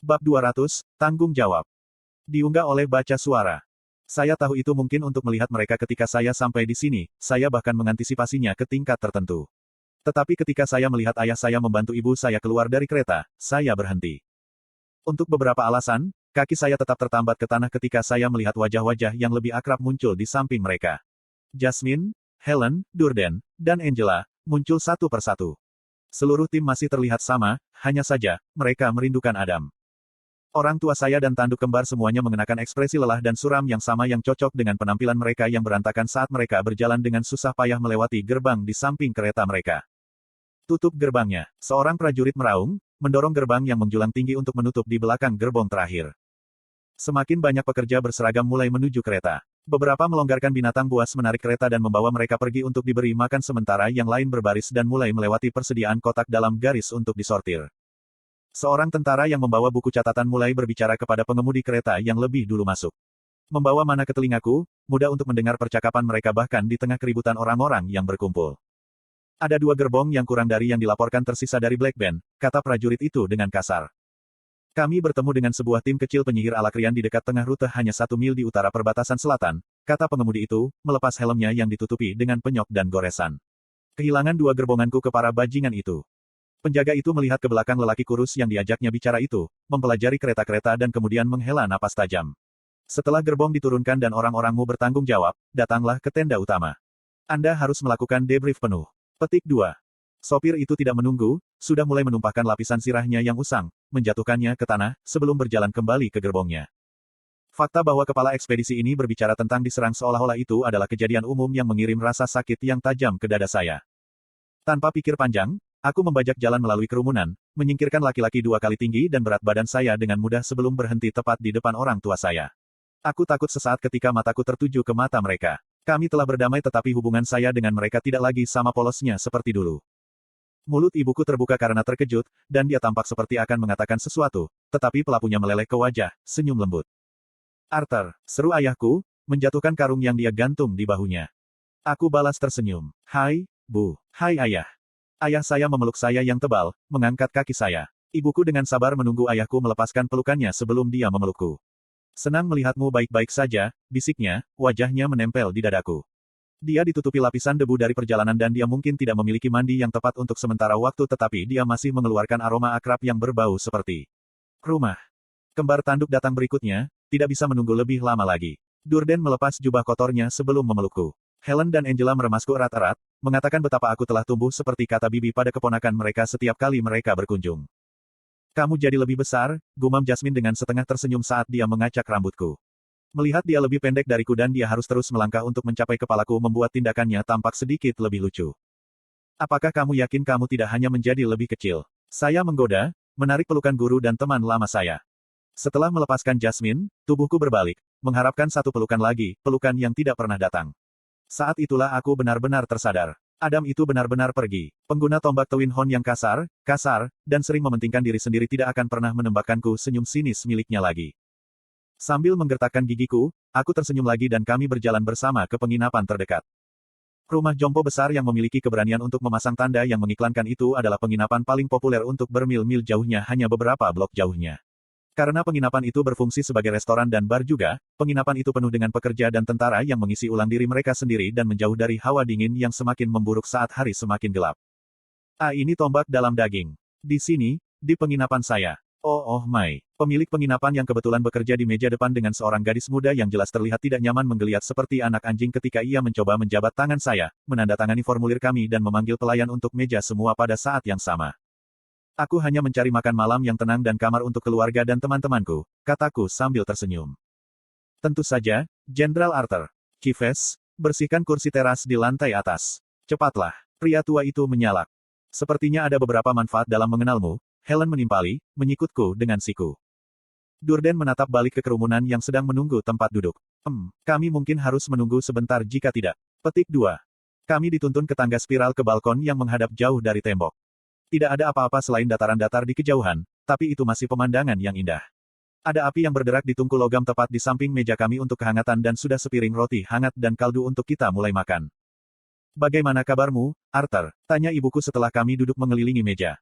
Bab 200, Tanggung Jawab. Diunggah oleh baca suara. Saya tahu itu mungkin untuk melihat mereka ketika saya sampai di sini, saya bahkan mengantisipasinya ke tingkat tertentu. Tetapi ketika saya melihat ayah saya membantu ibu saya keluar dari kereta, saya berhenti. Untuk beberapa alasan, kaki saya tetap tertambat ke tanah ketika saya melihat wajah-wajah yang lebih akrab muncul di samping mereka. Jasmine, Helen, Durden, dan Angela, muncul satu persatu. Seluruh tim masih terlihat sama, hanya saja, mereka merindukan Adam. Orang tua saya dan tanduk kembar semuanya mengenakan ekspresi lelah dan suram yang sama yang cocok dengan penampilan mereka yang berantakan saat mereka berjalan dengan susah payah melewati gerbang di samping kereta mereka. Tutup gerbangnya. Seorang prajurit meraung, mendorong gerbang yang menjulang tinggi untuk menutup di belakang gerbong terakhir. Semakin banyak pekerja berseragam mulai menuju kereta. Beberapa melonggarkan binatang buas menarik kereta dan membawa mereka pergi untuk diberi makan sementara yang lain berbaris dan mulai melewati persediaan kotak dalam garis untuk disortir. Seorang tentara yang membawa buku catatan mulai berbicara kepada pengemudi kereta yang lebih dulu masuk. Membawa mana ke telingaku, mudah untuk mendengar percakapan mereka bahkan di tengah keributan orang-orang yang berkumpul. Ada 2 gerbong yang kurang dari yang dilaporkan tersisa dari Black Band, kata prajurit itu dengan kasar. Kami bertemu dengan sebuah tim kecil penyihir Alakrian di dekat tengah rute hanya 1 mil di utara perbatasan selatan, kata pengemudi itu, melepas helmnya yang ditutupi dengan penyok dan goresan. Kehilangan 2 gerbonganku ke para bajingan itu. Penjaga itu melihat ke belakang lelaki kurus yang diajaknya bicara itu, mempelajari kereta-kereta dan kemudian menghela napas tajam. Setelah gerbong diturunkan dan orang-orangmu bertanggung jawab, datanglah ke tenda utama. Anda harus melakukan debrief penuh. Petik 2. Sopir itu tidak menunggu, sudah mulai menumpahkan lapisan sirahnya yang usang, menjatuhkannya ke tanah, sebelum berjalan kembali ke gerbongnya. Fakta bahwa kepala ekspedisi ini berbicara tentang diserang seolah-olah itu adalah kejadian umum yang mengirim rasa sakit yang tajam ke dada saya. Tanpa pikir panjang, aku membajak jalan melalui kerumunan, menyingkirkan laki-laki 2 kali tinggi dan berat badan saya dengan mudah sebelum berhenti tepat di depan orang tua saya. Aku takut sesaat ketika mataku tertuju ke mata mereka. Kami telah berdamai tetapi hubungan saya dengan mereka tidak lagi sama polosnya seperti dulu. Mulut ibuku terbuka karena terkejut, dan dia tampak seperti akan mengatakan sesuatu, tetapi pelapunya meleleh ke wajah, senyum lembut. Arthur, seru ayahku, menjatuhkan karung yang dia gantung di bahunya. Aku balas tersenyum. Hai, Bu. Hai ayah. Ayah saya memeluk saya yang tebal, mengangkat kaki saya. Ibuku dengan sabar menunggu ayahku melepaskan pelukannya sebelum dia memelukku. Senang melihatmu baik-baik saja, bisiknya, wajahnya menempel di dadaku. Dia ditutupi lapisan debu dari perjalanan dan dia mungkin tidak memiliki mandi yang tepat untuk sementara waktu tetapi dia masih mengeluarkan aroma akrab yang berbau seperti rumah. Kembar tanduk datang berikutnya, tidak bisa menunggu lebih lama lagi. Durden melepas jubah kotornya sebelum memelukku. Helen dan Angela meremasku erat-erat, mengatakan betapa aku telah tumbuh seperti kata bibi pada keponakan mereka setiap kali mereka berkunjung. Kamu jadi lebih besar, gumam Jasmine dengan setengah tersenyum saat dia mengacak rambutku. Melihat dia lebih pendek dariku dan dia harus terus melangkah untuk mencapai kepalaku membuat tindakannya tampak sedikit lebih lucu. Apakah kamu yakin kamu tidak hanya menjadi lebih kecil? Saya menggoda, menarik pelukan guru dan teman lama saya. Setelah melepaskan Jasmine, tubuhku berbalik, mengharapkan satu pelukan lagi, pelukan yang tidak pernah datang. Saat itulah aku benar-benar tersadar. Adam itu benar-benar pergi. Pengguna tombak Twin Horn yang kasar, dan sering mementingkan diri sendiri tidak akan pernah menembakkanku senyum sinis miliknya lagi. Sambil menggertakkan gigiku, aku tersenyum lagi dan kami berjalan bersama ke penginapan terdekat. Rumah jompo besar yang memiliki keberanian untuk memasang tanda yang mengiklankan itu adalah penginapan paling populer untuk bermil-mil jauhnya hanya beberapa blok jauhnya. Karena penginapan itu berfungsi sebagai restoran dan bar juga, penginapan itu penuh dengan pekerja dan tentara yang mengisi ulang diri mereka sendiri dan menjauh dari hawa dingin yang semakin memburuk saat hari semakin gelap. Ini tombak dalam daging. Di sini, di penginapan saya. Oh my. Pemilik penginapan yang kebetulan bekerja di meja depan dengan seorang gadis muda yang jelas terlihat tidak nyaman menggeliat seperti anak anjing ketika ia mencoba menjabat tangan saya, menandatangani formulir kami dan memanggil pelayan untuk meja semua pada saat yang sama. Aku hanya mencari makan malam yang tenang dan kamar untuk keluarga dan teman-temanku, kataku sambil tersenyum. Tentu saja, Jenderal Arthur. Kifes, bersihkan kursi teras di lantai atas. Cepatlah. Pria tua itu menyalak. Sepertinya ada beberapa manfaat dalam mengenalmu, Helen menimpali, menyikutku dengan siku. Durden menatap balik ke kerumunan yang sedang menunggu tempat duduk. Kami mungkin harus menunggu sebentar jika tidak. Petik 2. Kami dituntun ke tangga spiral ke balkon yang menghadap jauh dari tembok. Tidak ada apa-apa selain dataran datar di kejauhan, tapi itu masih pemandangan yang indah. Ada api yang berderak di tungku logam tepat di samping meja kami untuk kehangatan dan sudah sepiring roti hangat dan kaldu untuk kita mulai makan. Bagaimana kabarmu, Arthur? Tanya ibuku setelah kami duduk mengelilingi meja.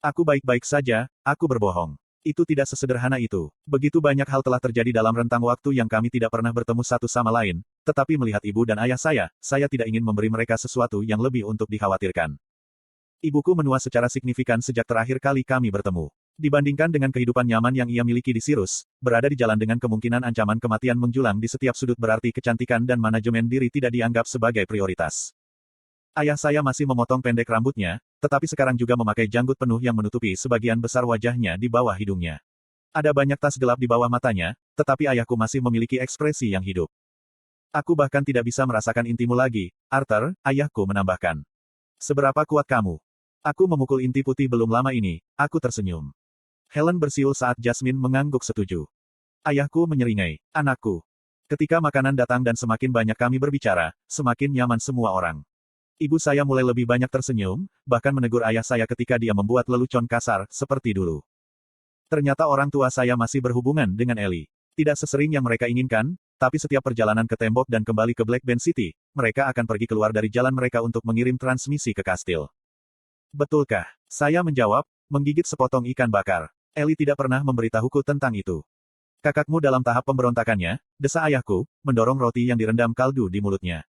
Aku baik-baik saja, aku berbohong. Itu tidak sesederhana itu. Begitu banyak hal telah terjadi dalam rentang waktu yang kami tidak pernah bertemu satu sama lain, tetapi melihat ibu dan ayah saya tidak ingin memberi mereka sesuatu yang lebih untuk dikhawatirkan. Ibuku menua secara signifikan sejak terakhir kali kami bertemu. Dibandingkan dengan kehidupan nyaman yang ia miliki di Sirus, berada di jalan dengan kemungkinan ancaman kematian menjulang di setiap sudut berarti kecantikan dan manajemen diri tidak dianggap sebagai prioritas. Ayah saya masih memotong pendek rambutnya, tetapi sekarang juga memakai janggut penuh yang menutupi sebagian besar wajahnya di bawah hidungnya. Ada banyak tas gelap di bawah matanya, tetapi ayahku masih memiliki ekspresi yang hidup. Aku bahkan tidak bisa merasakan intimu lagi, Arthur, ayahku menambahkan. Seberapa kuat kamu? Aku memukul inti putih belum lama ini, aku tersenyum. Helen bersiul saat Jasmine mengangguk setuju. Ayahku menyeringai, anakku. Ketika makanan datang dan semakin banyak kami berbicara, semakin nyaman semua orang. Ibu saya mulai lebih banyak tersenyum, bahkan menegur ayah saya ketika dia membuat lelucon kasar, seperti dulu. Ternyata orang tua saya masih berhubungan dengan Ellie. Tidak sesering yang mereka inginkan, tapi setiap perjalanan ke tembok dan kembali ke Black Band City, mereka akan pergi keluar dari jalan mereka untuk mengirim transmisi ke kastil. Betulkah? Saya menjawab, menggigit sepotong ikan bakar. Ellie tidak pernah memberitahuku tentang itu. Kakakmu dalam tahap pemberontakannya, desa ayahku, mendorong roti yang direndam kaldu di mulutnya.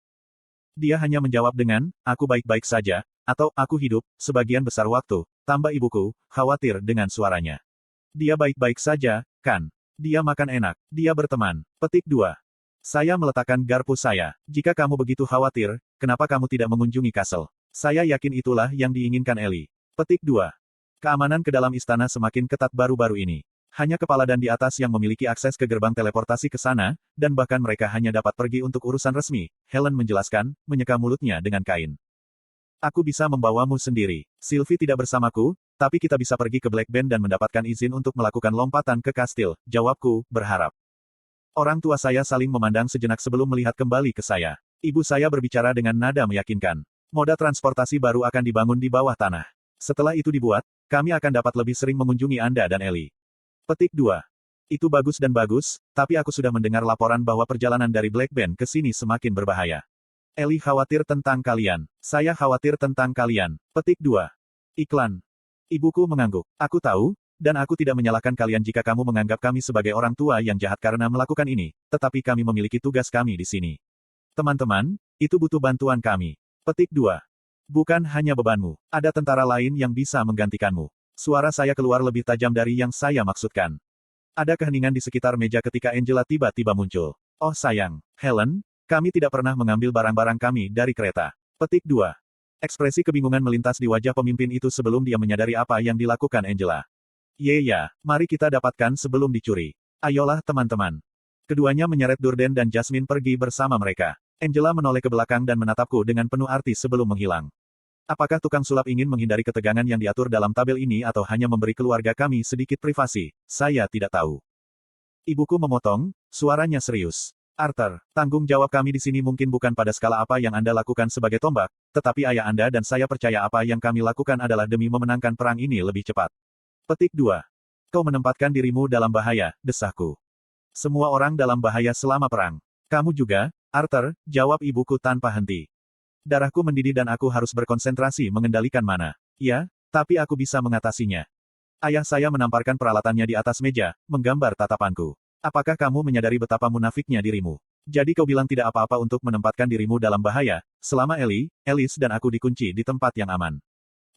Dia hanya menjawab dengan, aku baik-baik saja, atau aku hidup, sebagian besar waktu, tambah ibuku, khawatir dengan suaranya. Dia baik-baik saja, kan? Dia makan enak, dia berteman. Petik 2. Saya meletakkan garpu saya. Jika kamu begitu khawatir, kenapa kamu tidak mengunjungi kastel? Saya yakin itulah yang diinginkan Ellie. Petik 2. Keamanan ke dalam istana semakin ketat baru-baru ini. Hanya kepala dan di atas yang memiliki akses ke gerbang teleportasi ke sana, dan bahkan mereka hanya dapat pergi untuk urusan resmi, Helen menjelaskan, menyeka mulutnya dengan kain. Aku bisa membawamu sendiri. Sylvie tidak bersamaku, tapi kita bisa pergi ke Black Band dan mendapatkan izin untuk melakukan lompatan ke kastil, jawabku, berharap. Orang tua saya saling memandang sejenak sebelum melihat kembali ke saya. Ibu saya berbicara dengan nada meyakinkan. Moda transportasi baru akan dibangun di bawah tanah. Setelah itu dibuat, kami akan dapat lebih sering mengunjungi Anda dan Ellie. Petik 2. Itu bagus dan bagus, tapi aku sudah mendengar laporan bahwa perjalanan dari Black Band ke sini semakin berbahaya. Ellie khawatir tentang kalian. Saya khawatir tentang kalian. Petik 2. Iklan. Ibuku mengangguk. Aku tahu, dan aku tidak menyalahkan kalian jika kamu menganggap kami sebagai orang tua yang jahat karena melakukan ini, tetapi kami memiliki tugas kami di sini. Teman-teman, itu butuh bantuan kami. Petik 2. Bukan hanya bebanmu, ada tentara lain yang bisa menggantikanmu. Suara saya keluar lebih tajam dari yang saya maksudkan. Ada keheningan di sekitar meja ketika Angela tiba-tiba muncul. Oh sayang, Helen, kami tidak pernah mengambil barang-barang kami dari kereta. Petik 2. Ekspresi kebingungan melintas di wajah pemimpin itu sebelum dia menyadari apa yang dilakukan Angela. Ya, mari kita dapatkan sebelum dicuri. Ayolah teman-teman. Keduanya menyeret Durden dan Jasmine pergi bersama mereka. Angela menoleh ke belakang dan menatapku dengan penuh arti sebelum menghilang. Apakah tukang sulap ingin menghindari ketegangan yang diatur dalam tabel ini atau hanya memberi keluarga kami sedikit privasi? Saya tidak tahu. Ibuku memotong, suaranya serius. Arthur, tanggung jawab kami di sini mungkin bukan pada skala apa yang Anda lakukan sebagai tombak, tetapi ayah Anda dan saya percaya apa yang kami lakukan adalah demi memenangkan perang ini lebih cepat. Petik 2. Kau menempatkan dirimu dalam bahaya, desahku. Semua orang dalam bahaya selama perang. Kamu juga, Arthur, jawab ibuku tanpa henti. Darahku mendidih dan aku harus berkonsentrasi mengendalikan mana. Ya, tapi aku bisa mengatasinya. Ayah saya menamparkan peralatannya di atas meja, menggambar tatapanku. Apakah kamu menyadari betapa munafiknya dirimu? Jadi kau bilang tidak apa-apa untuk menempatkan dirimu dalam bahaya, selama Ellie, Alice dan aku dikunci di tempat yang aman.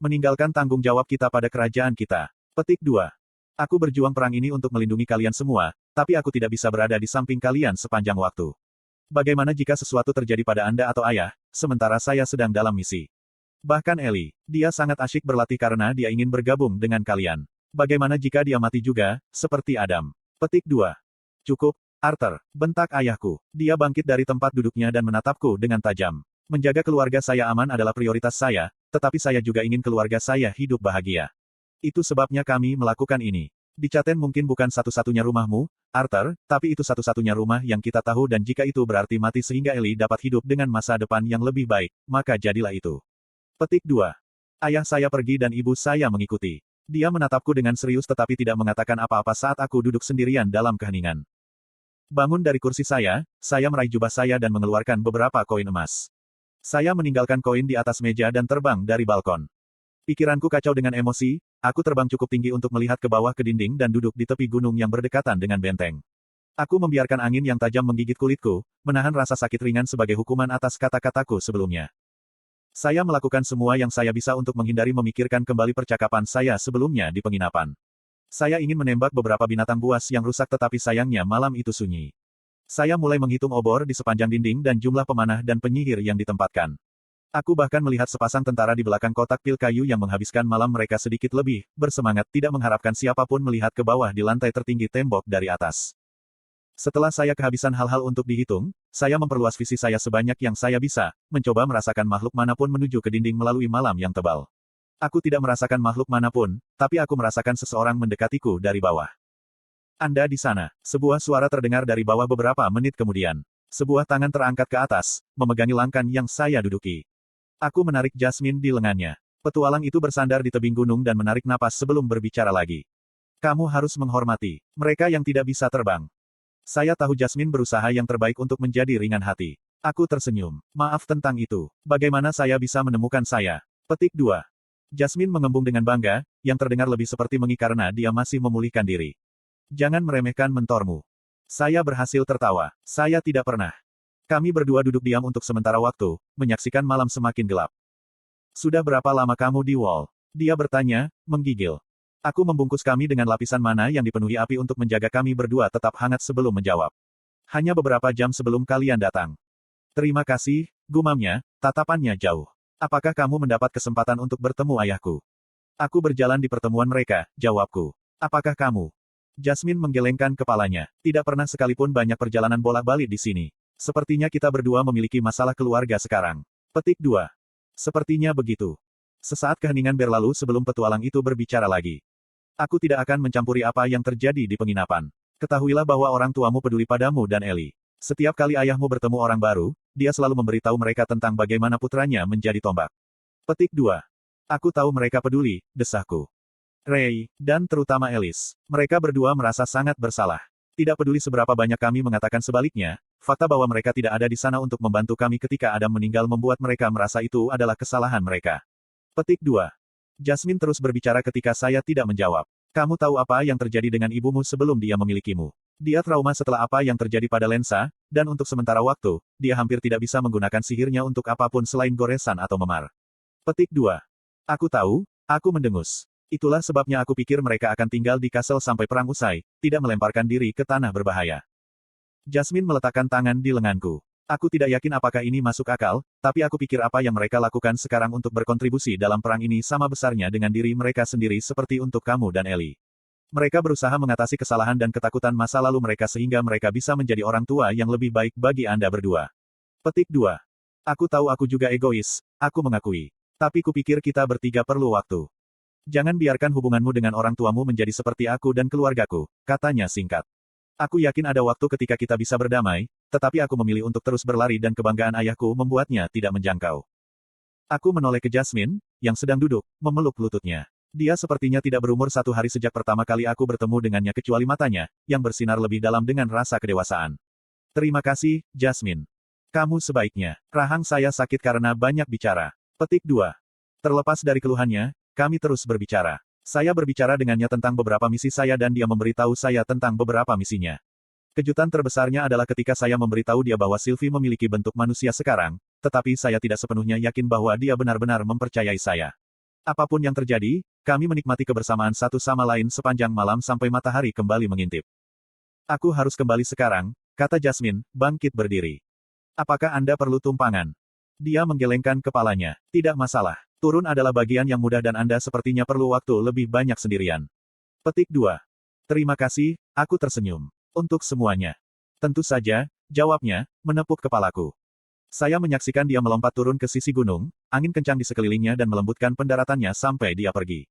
Meninggalkan tanggung jawab kita pada kerajaan kita. Petik 2. Aku berjuang perang ini untuk melindungi kalian semua, tapi aku tidak bisa berada di samping kalian sepanjang waktu. Bagaimana jika sesuatu terjadi pada Anda atau ayah, sementara saya sedang dalam misi? Bahkan Ellie, dia sangat asyik berlatih karena dia ingin bergabung dengan kalian. Bagaimana jika dia mati juga, seperti Adam? Petik 2. Cukup, Arthur, bentak ayahku. Dia bangkit dari tempat duduknya dan menatapku dengan tajam. Menjaga keluarga saya aman adalah prioritas saya, tetapi saya juga ingin keluarga saya hidup bahagia. Itu sebabnya kami melakukan ini. Dicaten mungkin bukan satu-satunya rumahmu, Arthur, tapi itu satu-satunya rumah yang kita tahu dan jika itu berarti mati sehingga Ellie dapat hidup dengan masa depan yang lebih baik, maka jadilah itu. Petik 2. Ayah saya pergi dan ibu saya mengikuti. Dia menatapku dengan serius tetapi tidak mengatakan apa-apa saat aku duduk sendirian dalam keheningan. Bangun dari kursi saya meraih jubah saya dan mengeluarkan beberapa koin emas. Saya meninggalkan koin di atas meja dan terbang dari balkon. Pikiranku kacau dengan emosi, aku terbang cukup tinggi untuk melihat ke bawah ke dinding dan duduk di tepi gunung yang berdekatan dengan benteng. Aku membiarkan angin yang tajam menggigit kulitku, menahan rasa sakit ringan sebagai hukuman atas kata-kataku sebelumnya. Saya melakukan semua yang saya bisa untuk menghindari memikirkan kembali percakapan saya sebelumnya di penginapan. Saya ingin menembak beberapa binatang buas yang rusak tetapi sayangnya malam itu sunyi. Saya mulai menghitung obor di sepanjang dinding dan jumlah pemanah dan penyihir yang ditempatkan. Aku bahkan melihat sepasang tentara di belakang kotak pil kayu yang menghabiskan malam mereka sedikit lebih, bersemangat tidak mengharapkan siapapun melihat ke bawah di lantai tertinggi tembok dari atas. Setelah saya kehabisan hal-hal untuk dihitung, saya memperluas visi saya sebanyak yang saya bisa, mencoba merasakan makhluk manapun menuju ke dinding melalui malam yang tebal. Aku tidak merasakan makhluk manapun, tapi aku merasakan seseorang mendekatiku dari bawah. Anda di sana. Sebuah suara terdengar dari bawah beberapa menit kemudian. Sebuah tangan terangkat ke atas, memegangi langkan yang saya duduki. Aku menarik Jasmine di lengannya. Petualang itu bersandar di tebing gunung dan menarik napas sebelum berbicara lagi. Kamu harus menghormati mereka yang tidak bisa terbang. Saya tahu Jasmine berusaha yang terbaik untuk menjadi ringan hati. Aku tersenyum. Maaf tentang itu. Bagaimana saya bisa menemukan saya? Petik 2. Jasmine mengembung dengan bangga, yang terdengar lebih seperti mengi karena dia masih memulihkan diri. Jangan meremehkan mentormu. Saya berhasil tertawa. Saya tidak pernah. Kami berdua duduk diam untuk sementara waktu, menyaksikan malam semakin gelap. Sudah berapa lama kamu di Wall? Dia bertanya, menggigil. Aku membungkus kami dengan lapisan mana yang dipenuhi api untuk menjaga kami berdua tetap hangat sebelum menjawab. Hanya beberapa jam sebelum kalian datang. Terima kasih, gumamnya, tatapannya jauh. Apakah kamu mendapat kesempatan untuk bertemu ayahku? Aku berjalan di pertemuan mereka, jawabku. Apakah kamu? Jasmine menggelengkan kepalanya. Tidak pernah sekalipun banyak perjalanan bolak-balik di sini. Sepertinya kita berdua memiliki masalah keluarga sekarang. Petik 2. Sepertinya begitu. Sesaat keheningan berlalu sebelum petualang itu berbicara lagi. Aku tidak akan mencampuri apa yang terjadi di penginapan. Ketahuilah bahwa orang tuamu peduli padamu dan Ellie. Setiap kali ayahmu bertemu orang baru, dia selalu memberitahu mereka tentang bagaimana putranya menjadi tombak. Petik 2. Aku tahu mereka peduli, desahku. Ray, dan terutama Alice. Mereka berdua merasa sangat bersalah. Tidak peduli seberapa banyak kami mengatakan sebaliknya, fakta bahwa mereka tidak ada di sana untuk membantu kami ketika Adam meninggal membuat mereka merasa itu adalah kesalahan mereka. Petik 2. Jasmine terus berbicara ketika saya tidak menjawab. Kamu tahu apa yang terjadi dengan ibumu sebelum dia memilikimu. Dia trauma setelah apa yang terjadi pada lensa, dan untuk sementara waktu, dia hampir tidak bisa menggunakan sihirnya untuk apapun selain goresan atau memar. Petik 2. Aku tahu, aku mendengus. Itulah sebabnya aku pikir mereka akan tinggal di kastel sampai perang usai, tidak melemparkan diri ke tanah berbahaya. Jasmine meletakkan tangan di lenganku. Aku tidak yakin apakah ini masuk akal, tapi aku pikir apa yang mereka lakukan sekarang untuk berkontribusi dalam perang ini sama besarnya dengan diri mereka sendiri seperti untuk kamu dan Ellie. Mereka berusaha mengatasi kesalahan dan ketakutan masa lalu mereka sehingga mereka bisa menjadi orang tua yang lebih baik bagi Anda berdua. Petik 2. Aku tahu aku juga egois, aku mengakui. Tapi kupikir kita bertiga perlu waktu. Jangan biarkan hubunganmu dengan orang tuamu menjadi seperti aku dan keluargaku, katanya singkat. Aku yakin ada waktu ketika kita bisa berdamai, tetapi aku memilih untuk terus berlari dan kebanggaan ayahku membuatnya tidak menjangkau. Aku menoleh ke Jasmine, yang sedang duduk, memeluk lututnya. Dia sepertinya tidak berumur 1 hari sejak pertama kali aku bertemu dengannya kecuali matanya, yang bersinar lebih dalam dengan rasa kedewasaan. Terima kasih, Jasmine. Kamu sebaiknya. Rahang saya sakit karena banyak bicara. Petik 2. Terlepas dari keluhannya, kami terus berbicara. Saya berbicara dengannya tentang beberapa misi saya dan dia memberitahu saya tentang beberapa misinya. Kejutan terbesarnya adalah ketika saya memberitahu dia bahwa Sylvie memiliki bentuk manusia sekarang, tetapi saya tidak sepenuhnya yakin bahwa dia benar-benar mempercayai saya. Apapun yang terjadi, kami menikmati kebersamaan satu sama lain sepanjang malam sampai matahari kembali mengintip. Aku harus kembali sekarang, kata Jasmine, bangkit berdiri. Apakah Anda perlu tumpangan? Dia menggelengkan kepalanya. Tidak masalah. Turun adalah bagian yang mudah dan Anda sepertinya perlu waktu lebih banyak sendirian. Petik 2. Terima kasih, aku tersenyum. Untuk semuanya. Tentu saja, jawabnya, menepuk kepalaku. Saya menyaksikan dia melompat turun ke sisi gunung, angin kencang di sekelilingnya dan melembutkan pendaratannya sampai dia pergi.